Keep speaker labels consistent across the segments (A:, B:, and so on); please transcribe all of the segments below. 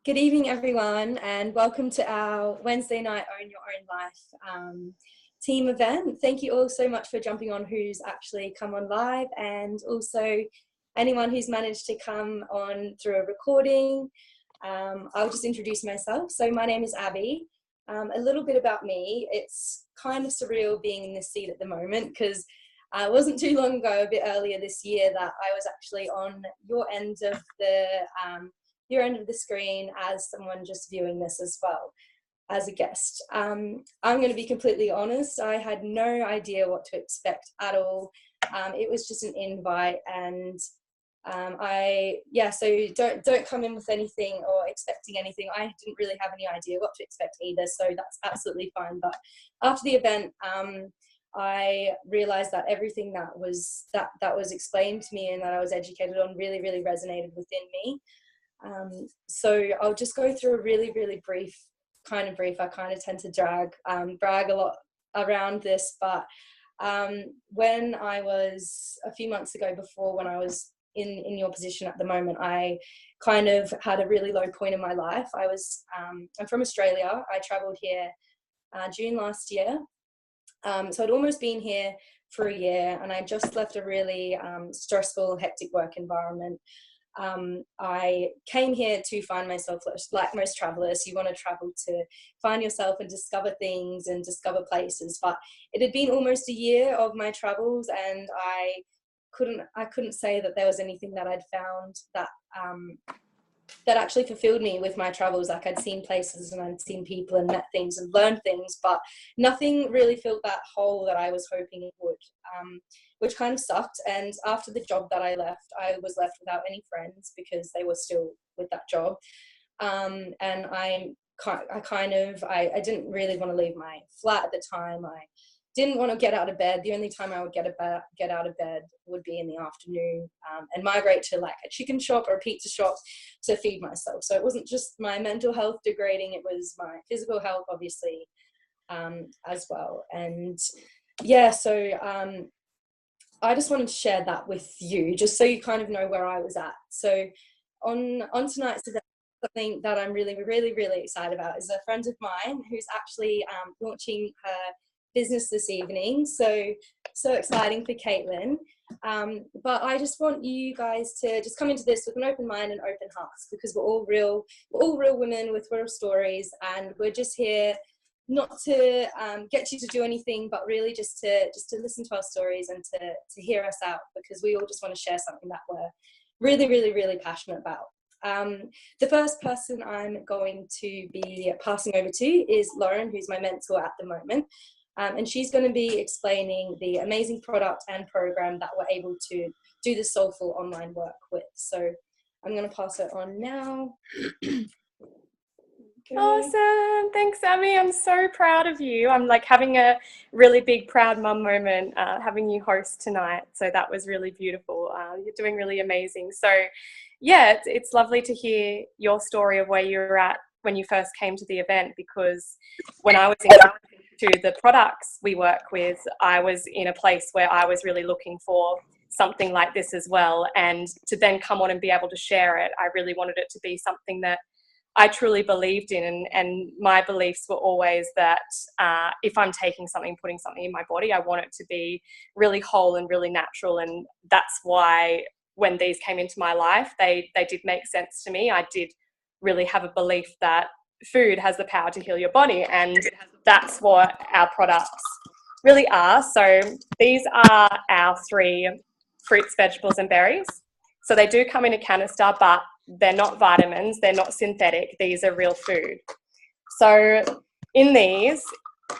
A: Good evening, everyone, and welcome to our Wednesday night Own Your Own Life team event. Thank you all so much for jumping on who's actually come on live, and also anyone who's managed to come on through a recording. I'll just introduce myself. So my name is Abby. A little bit about me. It's kind of surreal being in this seat at the moment because it wasn't too long ago, a bit earlier this year, that I was actually on your end of the screen as someone just viewing this as well as a guest. I'm going to be completely honest. I had no idea what to expect at all. It was just an invite, and so don't come in with anything or expecting anything. I didn't really have any idea what to expect either, so that's absolutely fine. But after the event, I realized that everything that was explained to me and that I was educated on really resonated within me. So I'll just go through a really brief. I kind of tend to brag a lot around this, but when I was a few months ago, before when I was in your position at the moment, I kind of had a really low point in my life. I'm from Australia. I traveled here June last year. So I'd almost been here for a year, and I just left a really stressful, hectic work environment. I came here to find myself. Like most travelers, you want to travel to find yourself and discover things and discover places, but it had been almost a year of my travels, and I couldn't say that there was anything that I'd found that actually fulfilled me with my travels. Like, I'd seen places and I'd seen people and met things and learned things, but nothing really filled that hole that I was hoping it would, which kind of sucked. And after the job that I left, I was left without any friends because they were still with that job. And I didn't really want to leave my flat at the time. I didn't want to get out of bed. The only time I would get out of bed would be in the afternoon, and migrate to like a chicken shop or a pizza shop to feed myself. So it wasn't just my mental health degrading, it was my physical health, obviously, as well. And yeah, so I just wanted to share that with you, just so you kind of know where I was at. So on tonight's event, something that I'm really excited about is a friend of mine who's actually launching her business this evening. So exciting for Caitlin. But I just want you guys to just come into this with an open mind and open hearts, because we're all real women with real stories, and we're just here not to get you to do anything, but really just to listen to our stories and to hear us out, because we all just want to share something that we're really passionate about. The first person I'm going to be passing over to is Lauren, who's my mentor at the moment. And she's going to be explaining the amazing product and program that we're able to do the Soulful online work with. So I'm going to pass it on now.
B: Okay. Awesome. Thanks, Abby. I'm so proud of you. I'm like having a really big proud mum moment having you host tonight. So that was really beautiful. You're doing really amazing. So yeah, it's lovely to hear your story of where you were at when you first came to the event, because when I was to the products we work with, I was in a place where I was really looking for something like this as well. And to then come on and be able to share it, I really wanted it to be something that I truly believed in. And my beliefs were always that if I'm taking something, putting something in my body, I want it to be really whole and really natural. And that's why when these came into my life, they did make sense to me. I did really have a belief that food has the power to heal your body, and that's what our products really are. So these are our 3 fruits, vegetables and berries. So they do come in a canister, but they're not vitamins, they're not synthetic, these are real food. So in these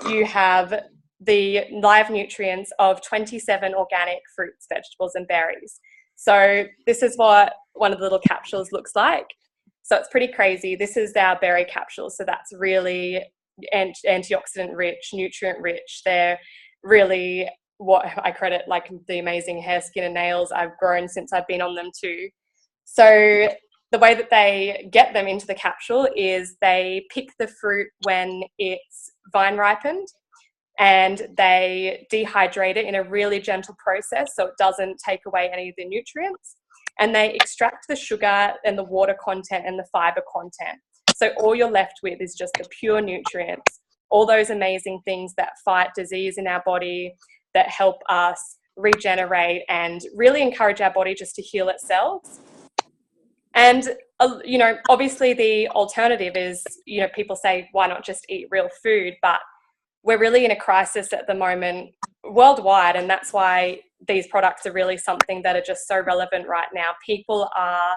B: you have the live nutrients of 27 organic fruits, vegetables and berries. So this is what one of the little capsules looks like. So it's pretty crazy. This is our berry capsule. So that's really antioxidant rich, nutrient rich. They're really what I credit like the amazing hair, skin and nails I've grown since I've been on them too. So the way that they get them into the capsule is they pick the fruit when it's vine ripened, and they dehydrate it in a really gentle process so it doesn't take away any of the nutrients. And they extract the sugar and the water content and the fiber content. So all you're left with is just the pure nutrients, all those amazing things that fight disease in our body, that help us regenerate and really encourage our body just to heal itself. And, you know, obviously the alternative is, you know, people say, why not just eat real food? But we're really in a crisis at the moment worldwide, and that's why these products are really something that are just so relevant right now. People are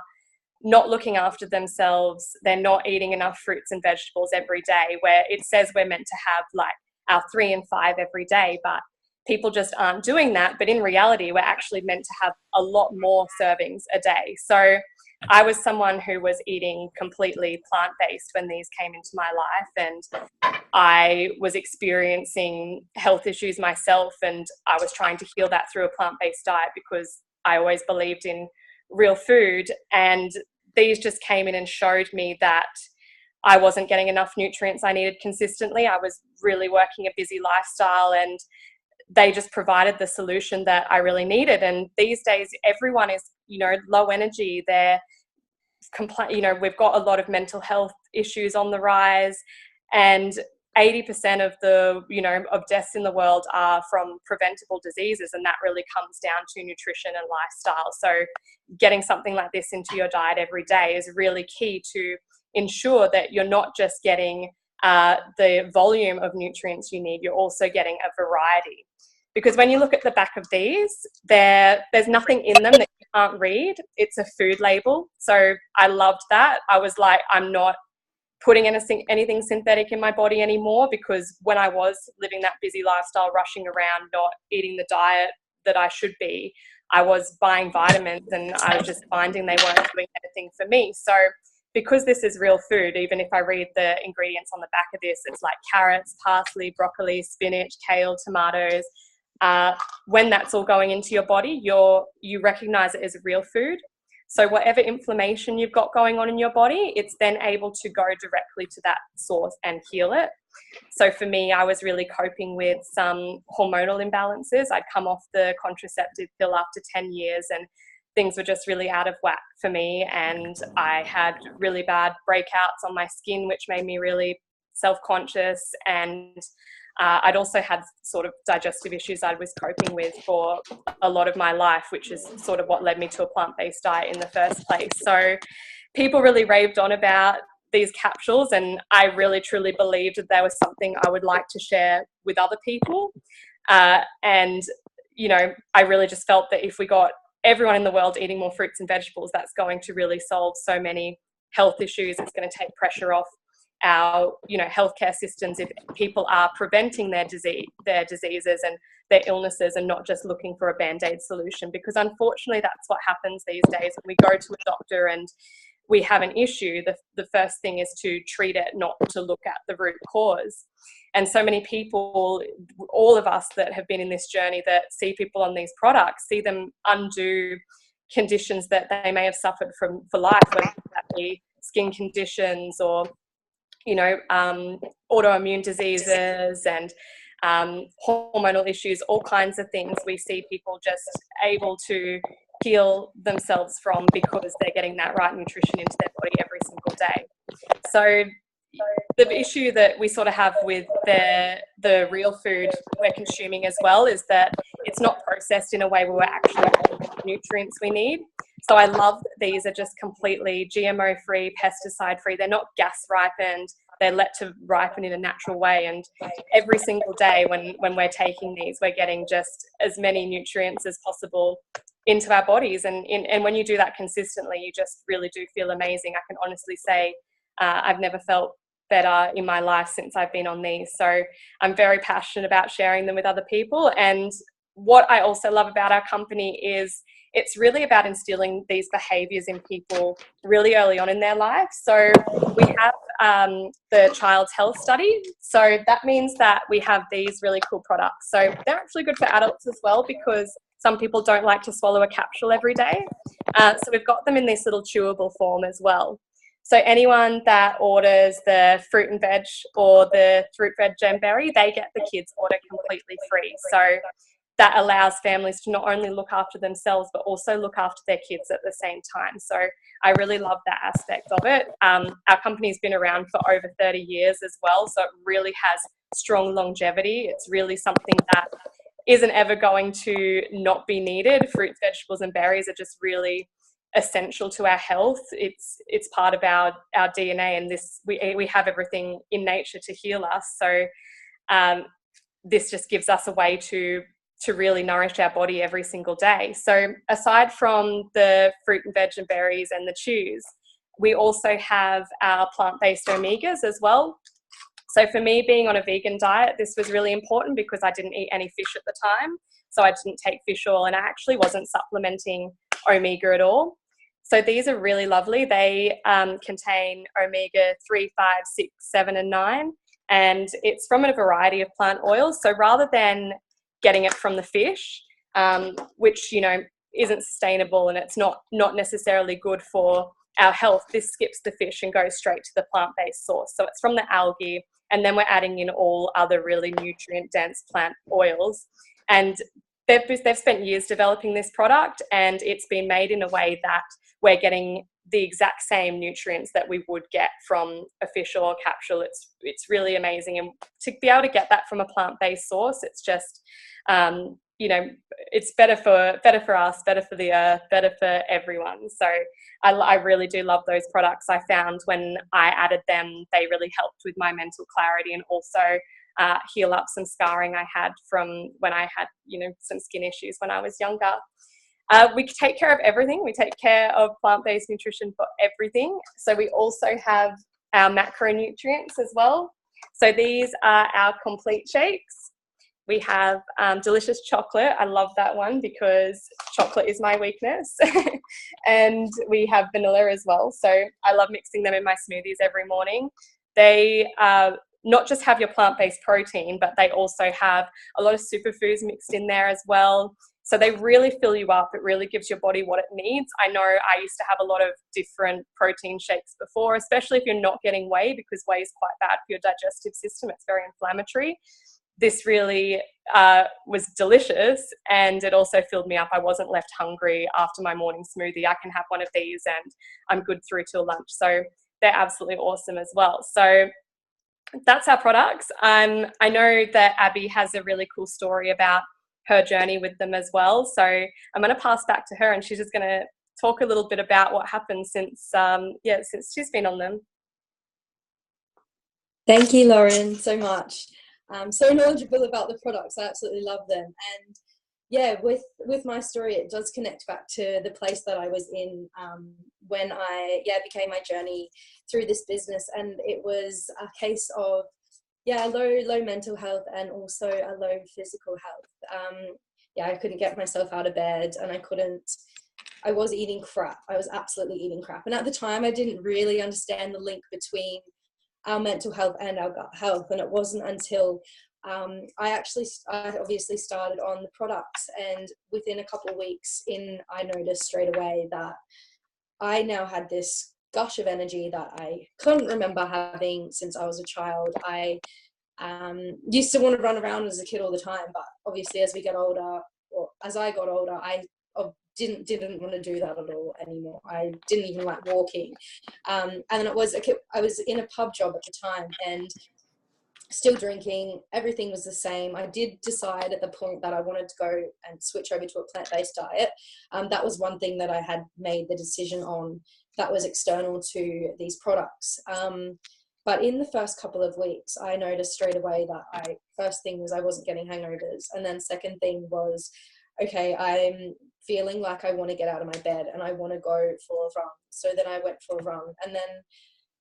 B: not looking after themselves. They're not eating enough fruits and vegetables every day, where it says we're meant to have like our 3 and 5 every day, but people just aren't doing that. But in reality, we're actually meant to have a lot more servings a day. So I was someone who was eating completely plant-based when these came into my life, and I was experiencing health issues myself, and I was trying to heal that through a plant-based diet because I always believed in real food. And these just came in and showed me that I wasn't getting enough nutrients I needed consistently. I was really working a busy lifestyle, and they just provided the solution that I really needed. And these days, everyone is, you know, low energy. They're you know, we've got a lot of mental health issues on the rise, and 80% of the, you know, of deaths in the world are from preventable diseases, and that really comes down to nutrition and lifestyle. So getting something like this into your diet every day is really key to ensure that you're not just getting the volume of nutrients you need, you're also getting a variety. Because when you look at the back of these, there's nothing in them that you can't read. It's a food label. So I loved that. I was like, I'm not putting anything synthetic in my body anymore, because when I was living that busy lifestyle, rushing around, not eating the diet that I should be, I was buying vitamins and I was just finding they weren't doing anything for me. So because this is real food, even if I read the ingredients on the back of this, it's like carrots, parsley, broccoli, spinach, kale, tomatoes. When that's all going into your body, you recognize it as real food. So whatever inflammation you've got going on in your body, it's then able to go directly to that source and heal it. So for me, I was really coping with some hormonal imbalances. I'd come off the contraceptive pill after 10 years, and things were just really out of whack for me. And I had really bad breakouts on my skin, which made me really self-conscious. And I'd also had sort of digestive issues I was coping with for a lot of my life, which is sort of what led me to a plant-based diet in the first place. So people really raved on about these capsules, and I really truly believed that there was something I would like to share with other people. And, you know, I really just felt that if we got everyone in the world eating more fruits and vegetables, that's going to really solve so many health issues. It's going to take pressure off our, you know, healthcare systems if people are preventing their diseases and their illnesses, and not just looking for a band-aid solution. Because unfortunately, that's what happens these days. When we go to a doctor and we have an issue, the first thing is to treat it, not to look at the root cause. And so many people, all of us that have been in this journey, that see people on these products, see them undo conditions that they may have suffered from for life, whether that be skin conditions or, you know, autoimmune diseases and hormonal issues, all kinds of things we see people just able to heal themselves from because they're getting that right nutrition into their body every single day. So the issue that we sort of have with the real food we're consuming as well is that it's not processed in a way where we're actually getting the nutrients we need. So I love that these are just completely GMO free, pesticide free. They're not gas ripened. They're let to ripen in a natural way. And every single day when we're taking these, we're getting just as many nutrients as possible into our bodies. And when you do that consistently, you just really do feel amazing. I can honestly say I've never felt better in my life since I've been on these. So I'm very passionate about sharing them with other people. And what I also love about our company is it's really about instilling these behaviors in people really early on in their life. So we have the Child's Health Study. So that means that we have these really cool products. So they're actually good for adults as well, because some people don't like to swallow a capsule every day. So we've got them in this little chewable form as well. So anyone that orders the fruit and veg or the fruit veg gemberry, they get the kids order completely free. So that allows families to not only look after themselves, but also look after their kids at the same time. So I really love that aspect of it. Our company's been around for over 30 years as well, so it really has strong longevity. It's really something that isn't ever going to not be needed. Fruits, vegetables, and berries are just really essential to our health. It's part of our DNA, and we have everything in nature to heal us. So this just gives us a way to really nourish our body every single day. So aside from the fruit and veg and berries and the chews, we also have our plant-based omegas as well. So for me, being on a vegan diet, this was really important because I didn't eat any fish at the time. So I didn't take fish oil, and I actually wasn't supplementing omega at all. So these are really lovely. They contain omega 3, 5, 6, 7, and 9. And it's from a variety of plant oils. So rather than getting it from the fish, which, you know, isn't sustainable and it's not necessarily good for our health, this skips the fish and goes straight to the plant-based source. So it's from the algae, and then we're adding in all other really nutrient-dense plant oils. And they've spent years developing this product, and it's been made in a way that we're getting the exact same nutrients that we would get from a fish oil capsule. It's really amazing, and to be able to get that from a plant-based source, it's just you know, it's better for us, better for the earth, better for everyone. So I really do love those products. I found when I added them, they really helped with my mental clarity, and also heal up some scarring I had from when I had, you know, some skin issues when I was younger. We take care of everything. We take care of plant-based nutrition for everything. So we also have our macronutrients as well. So these are our complete shakes. We have delicious chocolate. I love that one because chocolate is my weakness. And we have vanilla as well. So I love mixing them in my smoothies every morning. They not just have your plant-based protein, but they also have a lot of superfoods mixed in there as well. So they really fill you up. It really gives your body what it needs. I know I used to have a lot of different protein shakes before, especially if you're not getting whey, because whey is quite bad for your digestive system. It's very inflammatory. This really was delicious, and it also filled me up. I wasn't left hungry after my morning smoothie. I can have one of these and I'm good through till lunch. So they're absolutely awesome as well. So that's our products. I know that Abby has a really cool story about her journey with them as well. So I'm going to pass back to her, and she's just going to talk a little bit about what happened since she's been on them.
A: Thank you, Lauren, so much. So knowledgeable about the products. I absolutely love them. And yeah, with my story, it does connect back to the place that I was in when I began my journey through this business. And it was a case of low mental health and also a low physical health. I couldn't get myself out of bed, and I was eating crap. I was absolutely eating crap. And at the time, I didn't really understand the link between our mental health and our gut health. And it wasn't until I obviously started on the products, and within a couple of weeks I noticed straight away that I now had this gush of energy that I couldn't remember having since I was a child. I used to want to run around as a kid all the time, but obviously as I got older, I didn't want to do that at all anymore. I didn't even like walking. And then I was in a pub job at the time and still drinking. Everything was the same. I did decide at the point that I wanted to go and switch over to a plant-based diet. That was one thing that I had made the decision on that was external to these products. But in the first couple of weeks, I noticed straight away that first thing was I wasn't getting hangovers. And then second thing was, okay, I'm feeling like I want to get out of my bed and I want to go for a run. So then I went for a run, and then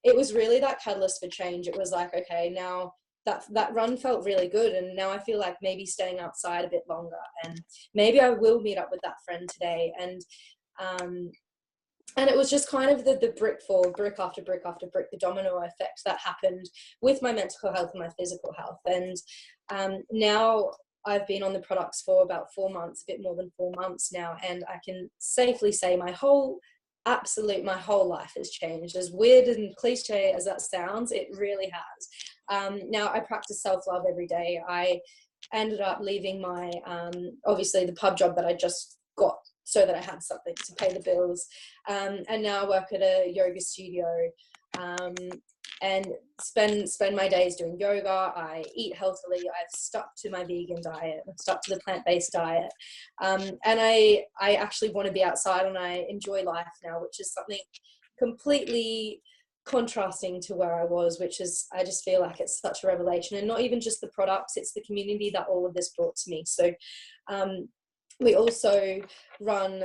A: it was really that catalyst for change. It was like, okay, now that run felt really good, and now I feel like maybe staying outside a bit longer, and maybe I will meet up with that friend today. And it was just kind of the brick after brick after brick, the domino effect that happened with my mental health and my physical health. And now I've been on the products for about 4 months, a bit more than 4 months now, and I can safely say my whole life has changed. As weird and cliche as that sounds, it really has. Now I practice self-love every day. I ended up leaving my, obviously the pub job that I just got so that I had something to pay the bills. And now I work at a yoga studio, and spend my days doing yoga. I eat healthily. I've stuck to my vegan diet. I've stuck to the plant-based diet. And I actually want to be outside, and I enjoy life now, which is something completely contrasting to where I was, which is, I just feel like it's such a revelation. And not even just the products, it's the community that all of this brought to me. So we also run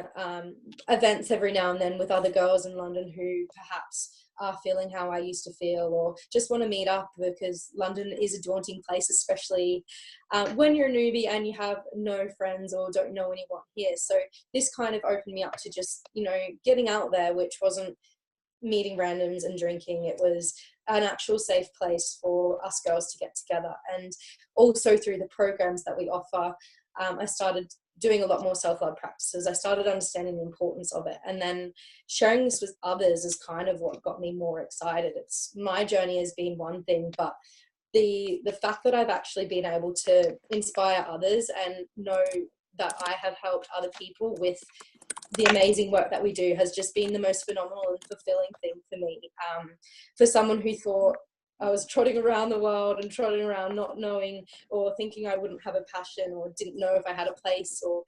A: events every now and then with other girls in London who perhaps are feeling how I used to feel, or just want to meet up, because London is a daunting place, especially when you're a newbie and you have no friends or don't know anyone here. So this kind of opened me up to just, you know, getting out there, which wasn't meeting randoms and drinking. It was an actual safe place for us girls to get together. And also through the programs that we offer, I started doing a lot more self-love practices. I started understanding the importance of it, and then sharing this with others is kind of what got me more excited. It's, my journey has been one thing, but the fact that I've actually been able to inspire others and know that I have helped other people with the amazing work that we do has just been the most phenomenal and fulfilling thing for me. For someone who thought I was trotting around the world and trotting around not knowing, or thinking I wouldn't have a passion, or didn't know if I had a place or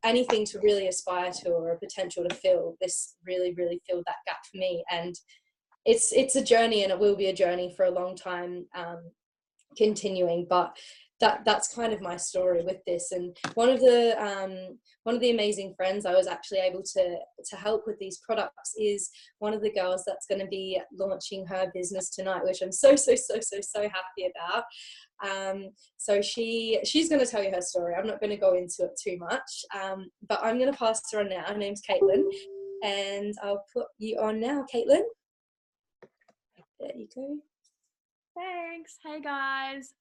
A: anything to really aspire to, or a potential to fill, this really, really filled that gap for me. And it's a journey, and it will be a journey for a long time, continuing. But that's kind of my story with this. And one of the amazing friends I was actually able to help with these products is one of the girls that's going to be launching her business tonight, which I'm so happy about. So she's going to tell you her story. I'm not going to go into it too much, but I'm going to pass her on now. Her name's Caitlin, and I'll put you on now, Caitlin. There you go.
C: Thanks. Hey guys.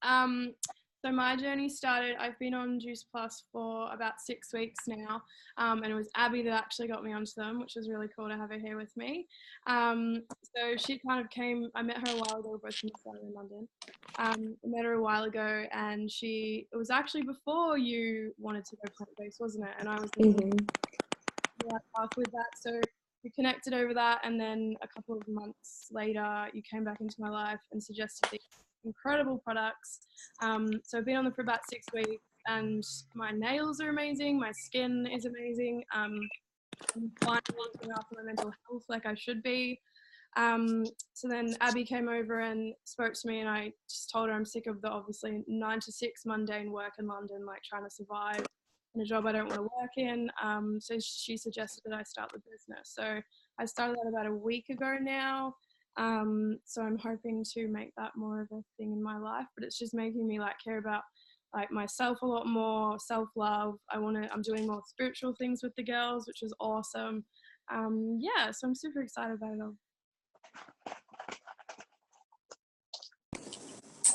C: So my journey started, I've been on Juice Plus for about 6 weeks now, and it was Abby that actually got me onto them, which is really cool to have her here with me. So she kind of came, I met her a while ago, we're both from in London. I met her a while ago, and it was actually before you wanted to go plant-based, wasn't it? And I was path with that, so we connected over that, and then a couple of months later you came back into my life and suggested these incredible products. So I've been on them for about 6 weeks, and my nails are amazing, my skin is amazing. I'm finally looking after my mental health like I should be. So then Abby came over and spoke to me, and I just told her I'm sick of the obviously 9 to 6 mundane work in London, like trying to survive in a job I don't want to work in. So she suggested that I start the business. So I started that about a week ago now. So I'm hoping to make that more of a thing in my life, but it's just making me like care about like myself a lot more, self-love. I'm doing more spiritual things with the girls, which is awesome. Yeah, so I'm super excited about it all.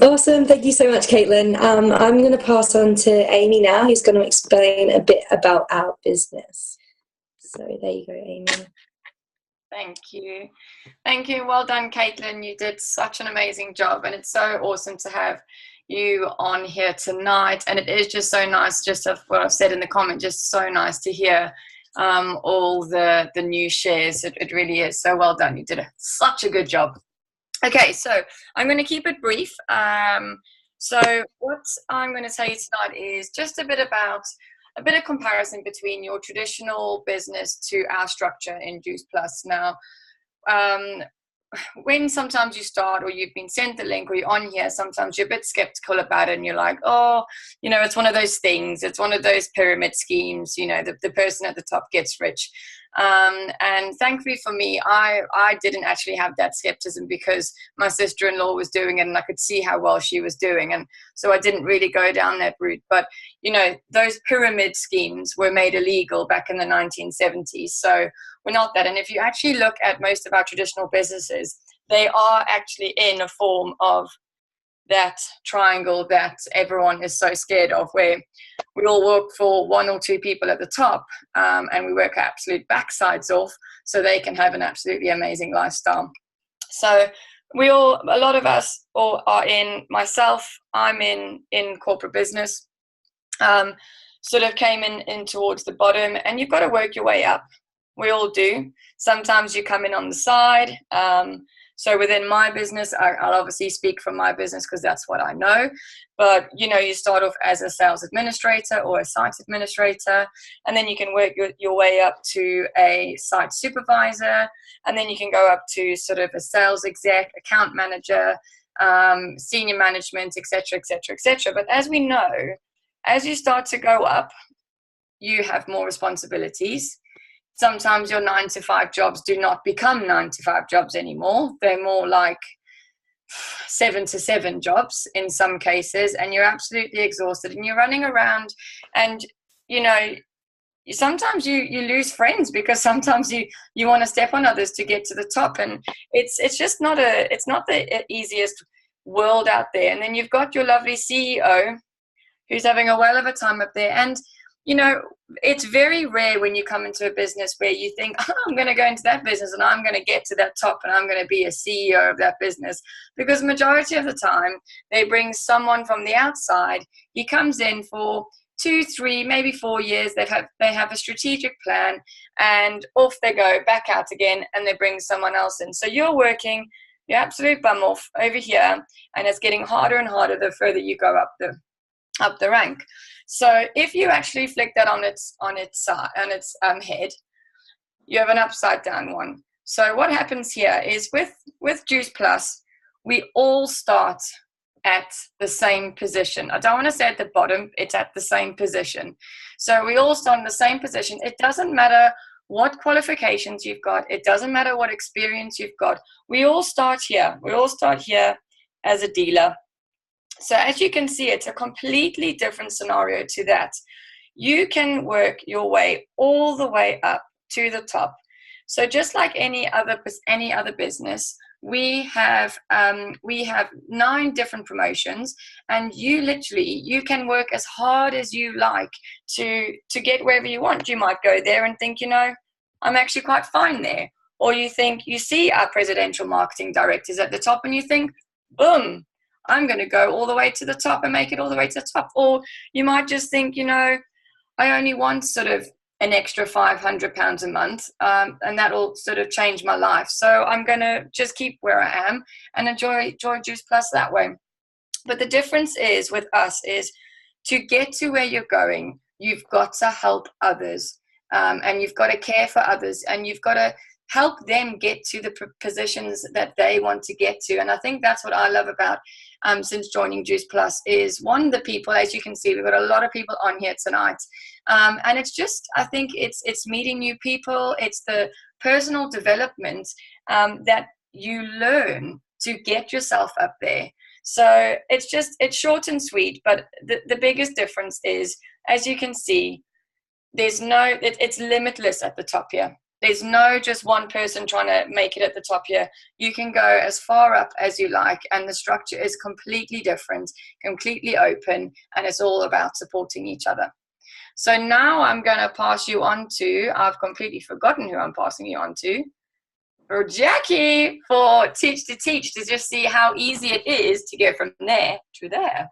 A: Awesome. Thank you so much, Caitlin. I'm going to pass on to Amy now, who's going to explain a bit about our business. So there you go, Amy.
D: Thank you. Thank you. Well done, Caitlin. You did such an amazing job, and it's so awesome to have you on here tonight. And it is just so nice, just of what I've said in the comment, just so nice to hear all the new shares. It really is. So well done. You did such a good job. Okay, so I'm going to keep it brief. So what I'm going to tell you tonight is just a bit of comparison between your traditional business to our structure in Juice Plus. Now, when sometimes you start, or you've been sent the link, or you're on here, sometimes you're a bit skeptical about it, and you're like, oh, you know, it's one of those things. It's one of those pyramid schemes. You know, the person at the top gets rich. And thankfully for me, I didn't actually have that skepticism, because my sister-in-law was doing it and I could see how well she was doing. And so I didn't really go down that route. But, you know, those pyramid schemes were made illegal back in the 1970s. So we're not that. And if you actually look at most of our traditional businesses, they are actually in a form of that triangle that everyone is so scared of, where we all work for 1 or 2 people at the top, and we work our absolute backsides off so they can have an absolutely amazing lifestyle. So a lot of us are in, myself, I'm in corporate business. sort of came in towards the bottom, and you've got to work your way up. We all do. Sometimes you come in on the side. So within my business, I'll obviously speak from my business because that's what I know. But, you know, you start off as a sales administrator or a site administrator, and then you can work your way up to a site supervisor, and then you can go up to sort of a sales exec, account manager, senior management, etc., etc., etc. But as we know, as you start to go up, you have more responsibilities. Sometimes your 9-to-5 jobs do not become 9-to-5 jobs anymore. They're more like 7-to-7 jobs in some cases, and you're absolutely exhausted and you're running around, and you know, sometimes you lose friends because sometimes you want to step on others to get to the top, and it's just not the easiest world out there. And then you've got your lovely CEO who's having a whale of a time up there, and you know, it's very rare when you come into a business where you think, oh, I'm going to go into that business and I'm going to get to that top and I'm going to be a CEO of that business, because majority of the time they bring someone from the outside. He comes in for 2, 3, maybe 4 years. They have a strategic plan, and off they go, back out again, and they bring someone else in. So you're working your absolute bum off over here, and it's getting harder and harder the further you go up the rank. So if you actually flick that on its head, you have an upside down one. So what happens here is with Juice Plus, we all start at the same position. I don't want to say at the bottom, it's at the same position. So we all start in the same position. It doesn't matter what qualifications you've got. It doesn't matter what experience you've got. We all start here. We all start here as a dealer. So as you can see, it's a completely different scenario to that. You can work your way all the way up to the top. So just like any other business, we have 9 different promotions, and you can work as hard as you like to get wherever you want. You might go there and think, you know, I'm actually quite fine there. Or you think, you see our presidential marketing directors at the top and you think, boom, I'm going to go all the way to the top and make it all the way to the top. Or you might just think, you know, I only want sort of an extra £500 a month, and that'll sort of change my life. So I'm going to just keep where I am and enjoy Juice Plus that way. But the difference is with us is to get to where you're going, you've got to help others, and you've got to care for others, and you've got to help them get to the positions that they want to get to. And I think that's what I love about since joining Juice Plus is, one, the people. As you can see, we've got a lot of people on here tonight, and it's just, I think it's meeting new people. It's the personal development that you learn to get yourself up there. So it's short and sweet, but the biggest difference is, as you can see, it's limitless at the top here. There's no just one person trying to make it at the top here. You can go as far up as you like, and the structure is completely different, completely open, and it's all about supporting each other. So now I'm going to pass you on to, I've completely forgotten who I'm passing you on to, for Jackie, for Teach to Teach, to just see how easy it is to go from there to there.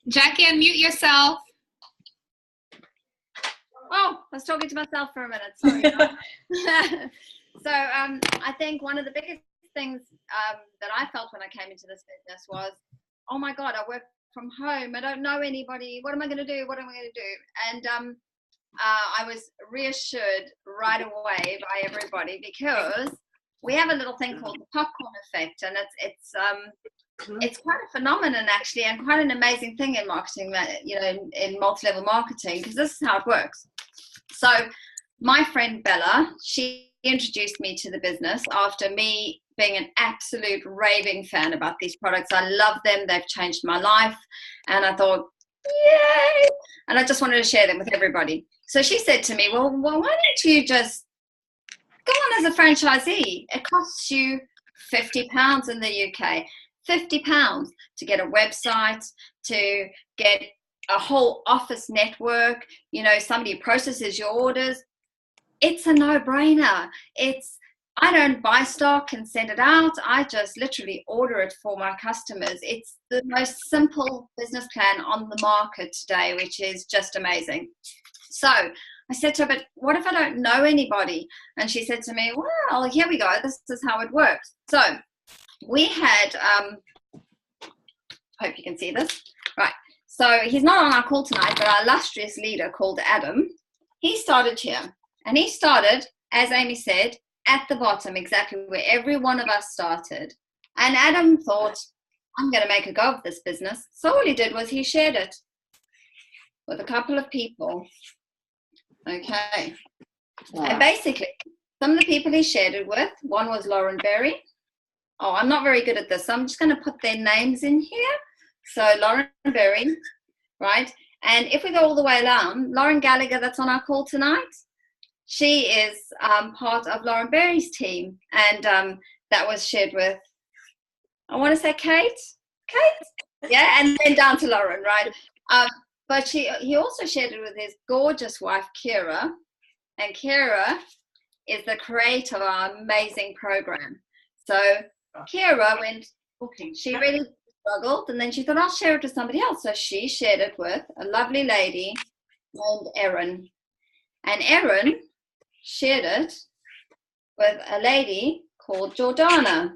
E: Jackie, unmute yourself. Oh, I was talking to myself for a minute. Sorry. So I think one of the biggest things that I felt when I came into this business was, oh my God, I work from home. I don't know anybody. What am I going to do? What am I going to do? And I was reassured right away by everybody, because we have a little thing called the popcorn effect, and it's quite a phenomenon actually, and quite an amazing thing in marketing, you know, in multi-level marketing, because this is how it works. So my friend Bella, she introduced me to the business after me being an absolute raving fan about these products. I love them. They've changed my life. And I thought, yay! And I just wanted to share them with everybody. So she said to me, well, why don't you just go on as a franchisee? It costs you £50 in the UK. £50 to get a website, to get a whole office network, you know, somebody processes your orders. it's a no-brainer. I don't buy stock and send it out. I just literally order it for my customers. It's the most simple business plan on the market today, which is just amazing. So I said to her, but what if I don't know anybody? And she said to me, well, here we go. This is how it works. So we had, hope you can see this. Right. So he's not on our call tonight, but our illustrious leader called Adam, he started here. And he started, as Amy said, at the bottom, exactly where every one of us started. And Adam thought, I'm going to make a go of this business. So all he did was he shared it with a couple of people. Okay. Wow. And basically, some of the people he shared it with, one was Lauren Berry. Oh, I'm not very good at this, so I'm just going to put their names in here. So Lauren Berry, right? And if we go all the way down, Lauren Gallagher, that's on our call tonight, she is part of Lauren Berry's team. And that was shared with, I want to say Kate? Yeah, and then down to Lauren, right? But he also shared it with his gorgeous wife, Kira. And Kira is the creator of our amazing program. So Kira she really struggled, and then she thought, I'll share it with somebody else. So she shared it with a lovely lady named Erin. And Erin shared it with a lady called Jordana.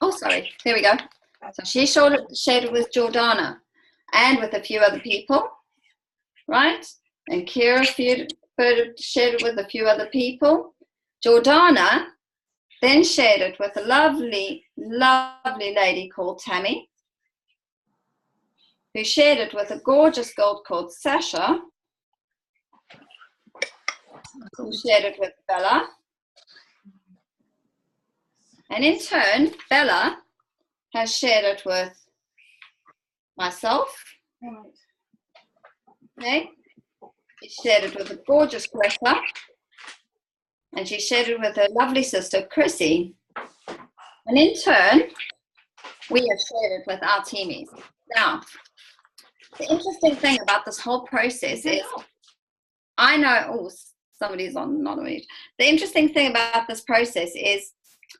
E: Oh, sorry. There we go. So she shared it with Jordana and with a few other people, right? And Kira shared it with a few other people. Jordana then shared it with a lovely, lovely lady called Tammy, who shared it with a gorgeous girl called Sasha, who shared it with Bella. And in turn, Bella has shared it with myself. Okay. She shared it with a gorgeous Greta. And she shared it with her lovely sister, Chrissy. And in turn, we have shared it with our teamies. Now, the interesting thing about this whole process is, I know, somebody's on, not on mute. The interesting thing about this process is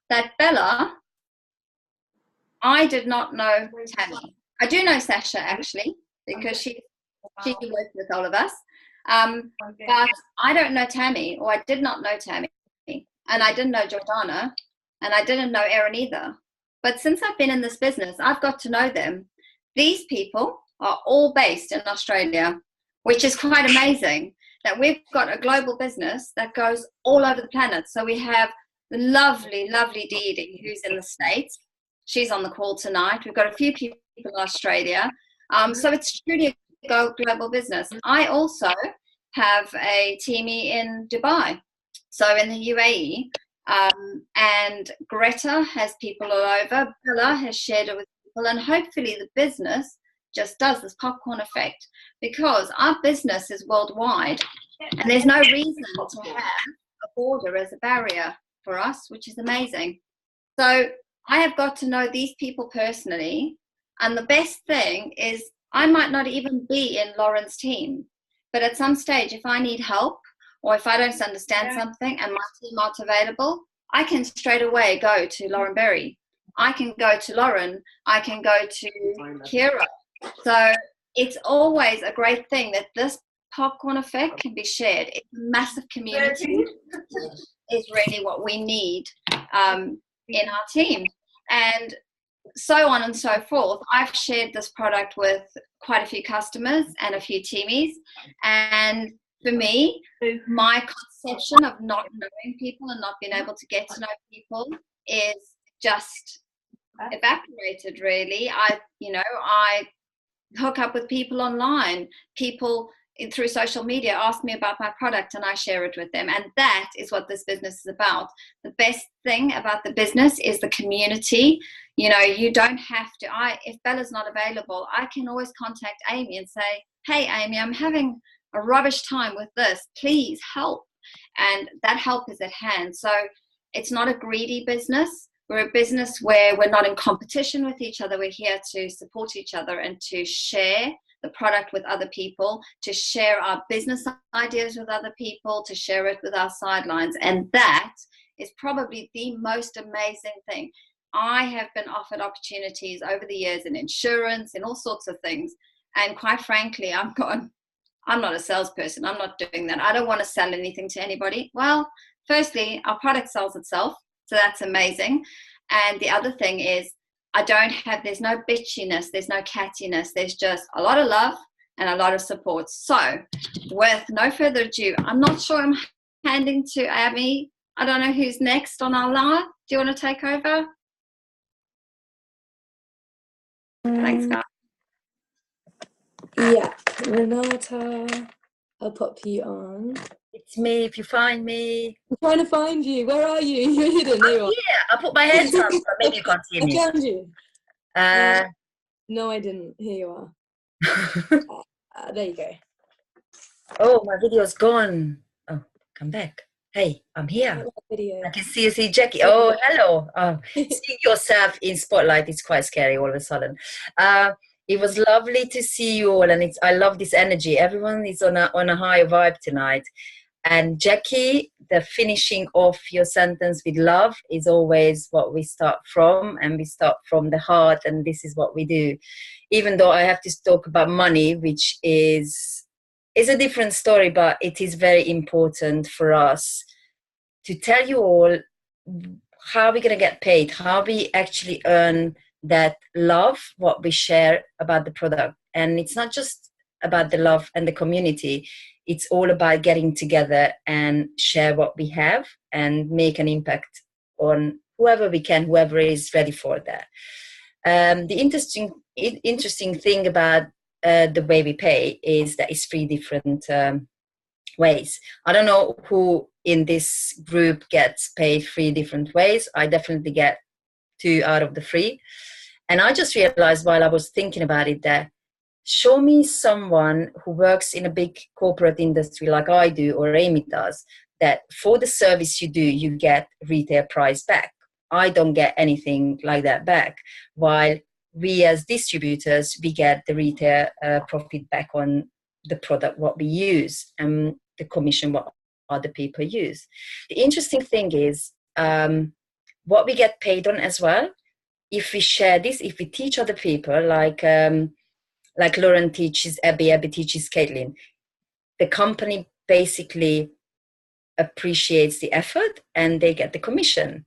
E: that Bella, I did not know Tammy. I do know Sasha, actually, because she worked with all of us. But I don't know Tammy, or I did not know Tammy, and I didn't know Jordana, and I didn't know Erin either. But since I've been in this business, I've got to know them. These people are all based in Australia, which is quite amazing that we've got a global business that goes all over the planet. So we have the lovely, lovely Dee, who's in the States. She's on the call tonight. We've got a few people in Australia. So it's truly a global business. I also have a teamie in Dubai, so in the UAE, and Greta has people all over. Bella has shared it with people, and hopefully the business just does this popcorn effect, because our business is worldwide, and there's no reason to have a border as a barrier for us, which is amazing. So I have got to know these people personally, and the best thing is I might not even be in Lauren's team, but at some stage, if I need help, or if I don't understand something and my team aren't available, I can straight away go to Lauren Berry. I can go to Lauren. I can go to Kira. So it's always a great thing that this popcorn effect can be shared. It's a massive community. Is really what we need in our team. And so on and so forth. I've shared this product with quite a few customers and a few teamies. And for me, my conception of not knowing people and not being able to get to know people is just evaporated, really. I hook up with people online. People through social media ask me about my product, and I share it with them. And that is what this business is about. The best thing about the business is the community. You know, you don't have to, if Bella's not available, I can always contact Amy and say, hey, Amy, I'm having a rubbish time with this. Please help. And that help is at hand. So it's not a greedy business. We're a business where we're not in competition with each other. We're here to support each other and to share the product with other people, to share our business ideas with other people, to share it with our sidelines. And that is probably the most amazing thing. I have been offered opportunities over the years in insurance, in all sorts of things. And quite frankly, I'm not a salesperson. I'm not doing that. I don't want to sell anything to anybody. Well, firstly, our product sells itself. So that's amazing. And the other thing is, there's no bitchiness, there's no cattiness, there's just a lot of love and a lot of support. So with no further ado, I'm not sure I'm handing to Abby. I don't know who's next on our live. Do you want to take over? Thanks, guys.
A: Yeah, Renata, I'll pop you on.
F: It's me if you find me.
A: I'm trying to find you. Where are you? You're hidden. There you are.
F: Yeah, I put my hands up, so maybe you can't see
A: I
F: me.
A: found you. No, I didn't. Here you are. There you go.
F: Oh, my video's gone. Oh, come back. Hey, I'm here.
A: Video.
F: I can see Jackie. Oh, hello. Seeing yourself in spotlight is quite scary all of a sudden. It was lovely to see you all, and I love this energy. Everyone is on a high vibe tonight. And Jackie, the finishing off your sentence with love is always what we start from, and we start from the heart, and this is what we do. Even though I have to talk about money, which is a different story, but it is very important for us to tell you all how we're going to get paid, how we actually earn that love, what we share about the product. And it's not just about the love and the community. It's all about getting together and share what we have and make an impact on whoever we can, whoever is ready for that. The interesting thing about the way we pay is that it's 3 different ways. I don't know who in this group gets paid 3 different ways. I definitely get 2 out of the 3. And I just realized while I was thinking about it that show me someone who works in a big corporate industry like I do or Amy does, that for the service you do, you get retail price back. I don't get anything like that back. While we as distributors, we get the retail profit back on the product, what we use, and the commission, what other people use. The interesting thing is what we get paid on as well. If we share this, if we teach other people, like Lauren teaches Abby, Abby teaches Caitlin, the company basically appreciates the effort and they get the commission.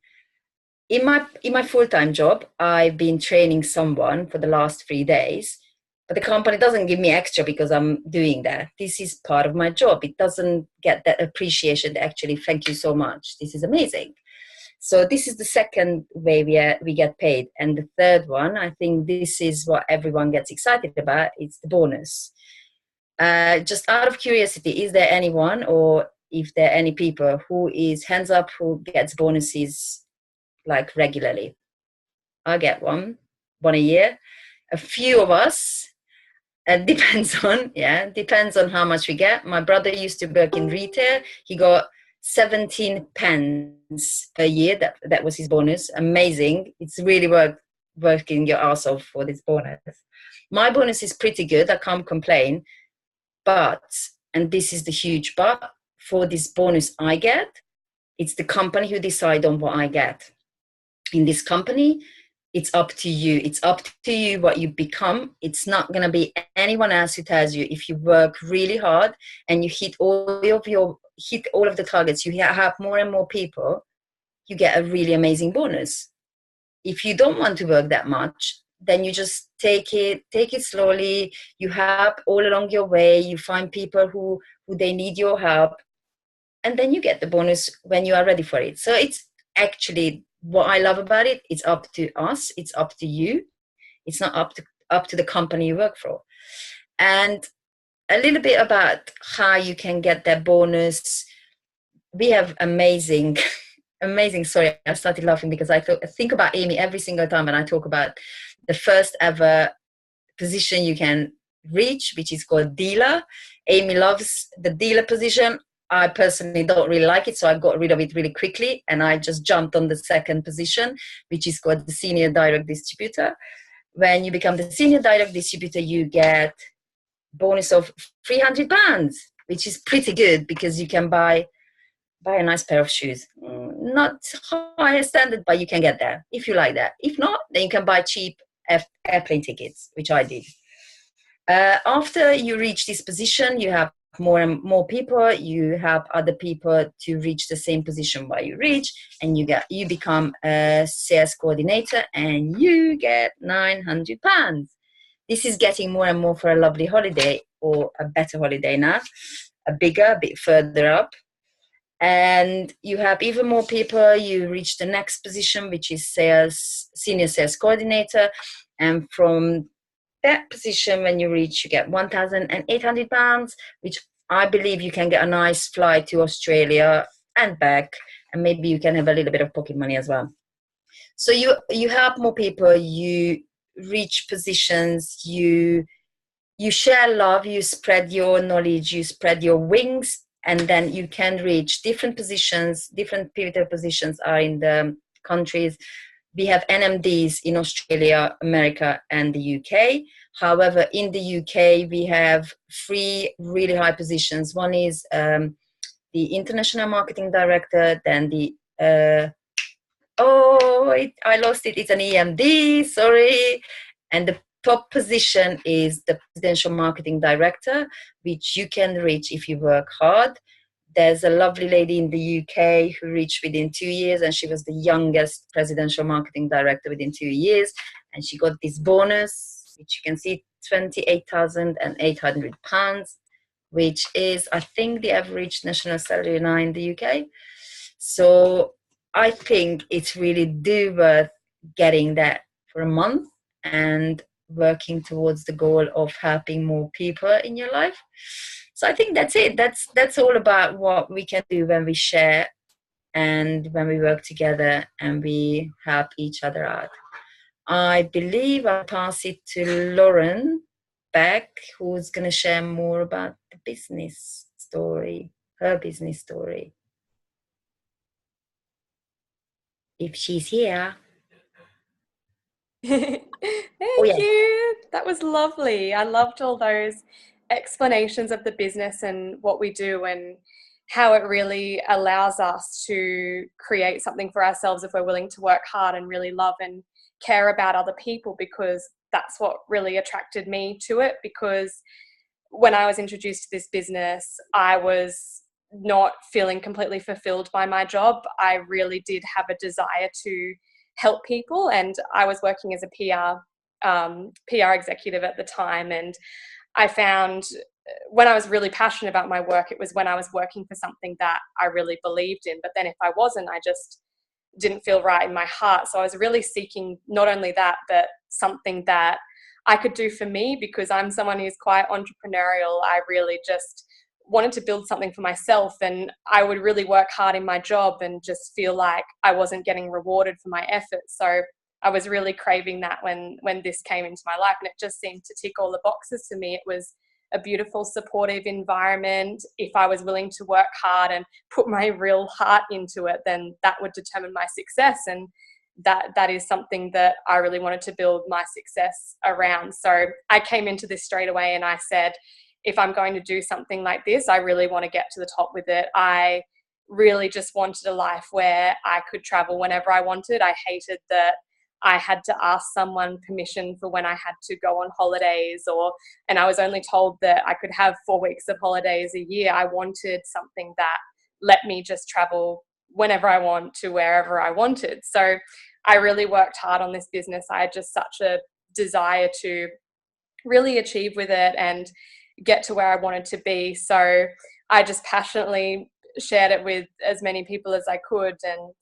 F: In my full-time job, I've been training someone for the last 3 days, but the company doesn't give me extra because I'm doing that. This is part of my job. It doesn't get that appreciation. Actually, thank you so much. This is amazing. So this is the second way we get paid. And the third one, I think this is what everyone gets excited about. It's the bonus. Just out of curiosity, is there anyone, or if there are any people who is hands up, who gets bonuses like regularly? I get one a year. A few of us, depends on how much we get. My brother used to work in retail. He got 17 pence a year. That was his bonus. Amazing. It's really working your ass off for this bonus. My bonus is pretty good. I can't complain. But, and this is the huge but, for this bonus I get, it's the company who decide on what I get. In this company, it's up to you. It's up to you what you become. It's not going to be anyone else who tells you. If you work really hard and you hit all of the targets, you have more and more people, you get a really amazing bonus. If you don't want to work that much, then you just take it slowly. You help all along your way. You find people who they need your help, and then you get the bonus when you are ready for it. So it's actually what I love about it. It's up to us. It's up to you. It's not up to the company you work for. And a little bit about how you can get that bonus. We have amazing. Sorry, I started laughing because I think about Amy every single time when I talk about the first ever position you can reach, which is called dealer. Amy loves the dealer position. I personally don't really like it, so I got rid of it really quickly, and I just jumped on the second position, which is called the senior direct distributor. When you become the senior direct distributor, you get bonus of £300, which is pretty good because you can buy a nice pair of shoes. Not high standard, but you can get there if you like that. If not, then you can buy cheap airplane tickets, which I did. After you reach this position, you have more and more people. You help other people to reach the same position where you reach, and you become a sales coordinator, and you get £900. This is getting more and more for a lovely holiday, or a better holiday now, a bit further up. And you have even more people. You reach the next position, which is senior sales coordinator, and from that position, when you reach, you get £1,800, which I believe you can get a nice flight to Australia and back, and maybe you can have a little bit of pocket money as well. So you help more people, you reach positions, you share love, you spread your knowledge, you spread your wings, and then you can reach different positions. Different pivotal positions are in the countries. We have NMDs in Australia, America, and the UK. However, in the UK, we have 3 really high positions. One is the International Marketing Director, then I lost it. It's an EMD, sorry. And the top position is the Presidential Marketing Director, which you can reach if you work hard. There's a lovely lady in the UK who reached within 2 years, and she was the youngest Presidential Marketing Director within 2 years. And she got this bonus, which you can see, £28,800, which is, I think, the average national salary now in the UK. So I think it's really worth getting that for a month and working towards the goal of helping more people in your life. So I think that's it. That's all about what we can do when we share and when we work together and we help each other out. I believe I'll pass it to Lauren back, who's going to share more about the business story, her business story. If she's here.
B: Thank you. That was lovely. I loved all those explanations of the business and what we do and how it really allows us to create something for ourselves if we're willing to work hard and really love and care about other people, because that's what really attracted me to it. Because when I was introduced to this business, I was not feeling completely fulfilled by my job. I really did have a desire to help people, and I was working as a PR executive at the time, and I found when I was really passionate about my work, it was when I was working for something that I really believed in. But then if I wasn't, I just didn't feel right in my heart. So I was really seeking not only that, but something that I could do for me, because I'm someone who's quite entrepreneurial. I really just wanted to build something for myself, and I would really work hard in my job and just feel like I wasn't getting rewarded for my efforts. So I was really craving that when this came into my life, and it just seemed to tick all the boxes for me. It was a beautiful, supportive environment. If I was willing to work hard and put my real heart into it, then that would determine my success. And that is something that I really wanted to build my success around. So I came into this straight away and I said, if I'm going to do something like this, I really want to get to the top with it. I really just wanted a life where I could travel whenever I wanted. I hated that I had to ask someone permission for when I had to go on holidays, and I was only told that I could have 4 weeks of holidays a year. I wanted something that let me just travel whenever I want to wherever I wanted. So I really worked hard on this business. I had just such a desire to really achieve with it and get to where I wanted to be. So I just passionately shared it with as many people as I could, and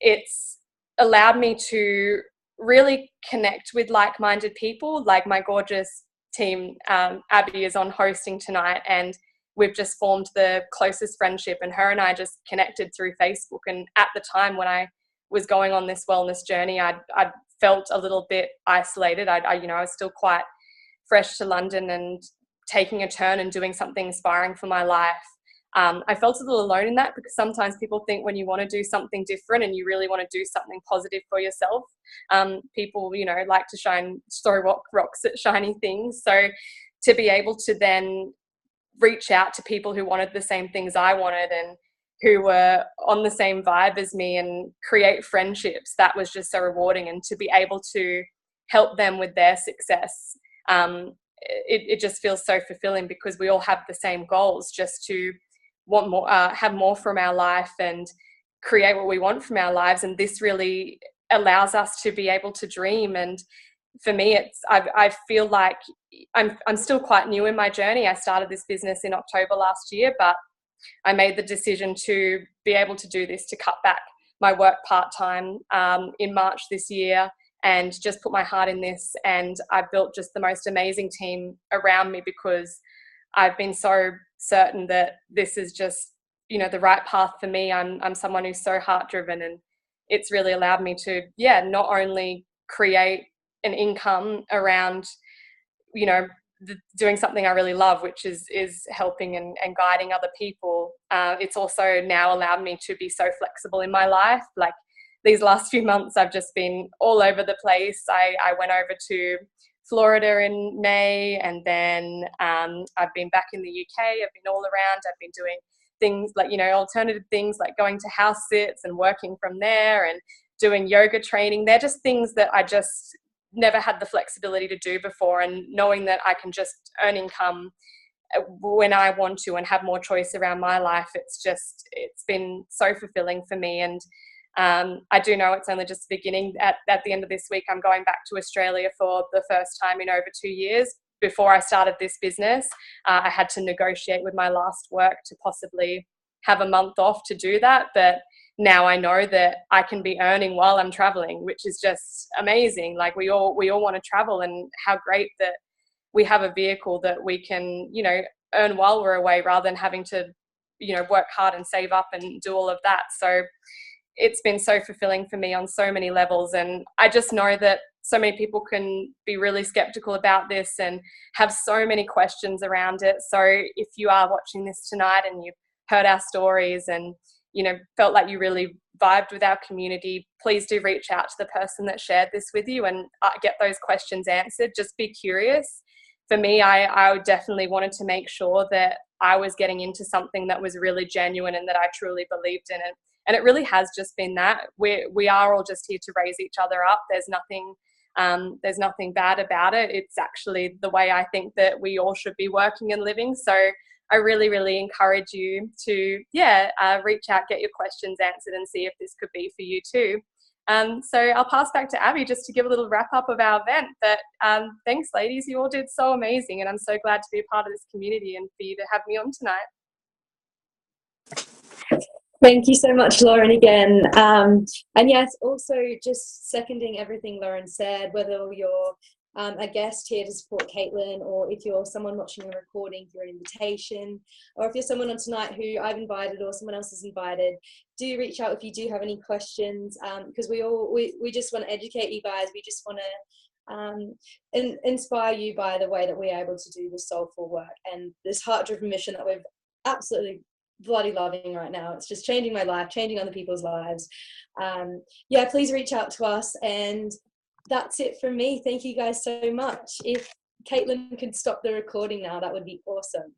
B: it's allowed me to really connect with like-minded people. Like my gorgeous team, Abby is on hosting tonight, and we've just formed the closest friendship, and her and I just connected through Facebook. And at the time when I was going on this wellness journey, I'd felt a little bit isolated. I was still quite fresh to London and taking a turn and doing something inspiring for my life. I felt a little alone in that, because sometimes people think when you want to do something different and you really want to do something positive for yourself, people, like to throw rocks at shiny things. So to be able to then reach out to people who wanted the same things I wanted and who were on the same vibe as me and create friendships, that was just so rewarding. And to be able to help them with their success, it just feels so fulfilling, because we all have the same goals, just to want more, have more from our life and create what we want from our lives. And this really allows us to be able to dream. And for me, I feel like I'm still quite new in my journey. I started this business in October last year, but I made the decision to be able to do this, to cut back my work part-time in March this year, and just put my heart in this. And I've built just the most amazing team around me, because I've been so certain that this is just, you know, the right path for me. I'm someone who's so heart-driven, and it's really allowed me to, not only create an income around, you know, doing something I really love, which is helping and guiding other people. It's also now allowed me to be so flexible in my life. Like these last few months, I've just been all over the place. I went over to Florida in May, and then I've been back in the UK. I've been all around. I've been doing things like, you know, alternative things like going to house sits and working from there, and doing yoga training. They're just things that I just never had the flexibility to do before. And knowing that I can just earn income when I want to and have more choice around my life, it's been so fulfilling for me. And I do know it's only just the beginning. At the end of this week, I'm going back to Australia for the first time in over 2 years. Before I started this business, I had to negotiate with my last work to possibly have a month off to do that. But now I know that I can be earning while I'm traveling, which is just amazing. Like we all want to travel, and how great that we have a vehicle that we can, you know, earn while we're away, rather than having to, you know, work hard and save up and do all of that. So it's been so fulfilling for me on so many levels. And I just know that so many people can be really skeptical about this and have so many questions around it. So if you are watching this tonight and you've heard our stories and, you know, felt like you really vibed with our community, please do reach out to the person that shared this with you and get those questions answered. Just be curious. For me, I definitely wanted to make sure that I was getting into something that was really genuine and that I truly believed in it. And it really has just been that. We are all just here to raise each other up. There's nothing bad about it. It's actually the way I think that we all should be working and living. So I really, really encourage you to, reach out, get your questions answered, and see if this could be for you too. So I'll pass back to Abby just to give a little wrap up of our event. But thanks, ladies. You all did so amazing, and I'm so glad to be a part of this community and for you to have me on tonight.
A: Thank you so much, Lauren, again. And yes, also just seconding everything Lauren said, whether you're a guest here to support Caitlin, or if you're someone watching a recording through an invitation, or if you're someone on tonight who I've invited or someone else has invited, do reach out if you do have any questions, because we just want to educate you guys. We just want to inspire you by the way that we're able to do this soulful work and this heart-driven mission that we're absolutely bloody loving right now. It's just changing my life, changing other people's lives. Please reach out to us. And that's it from me. Thank you guys so much. If Caitlin could stop the recording now, that would be awesome.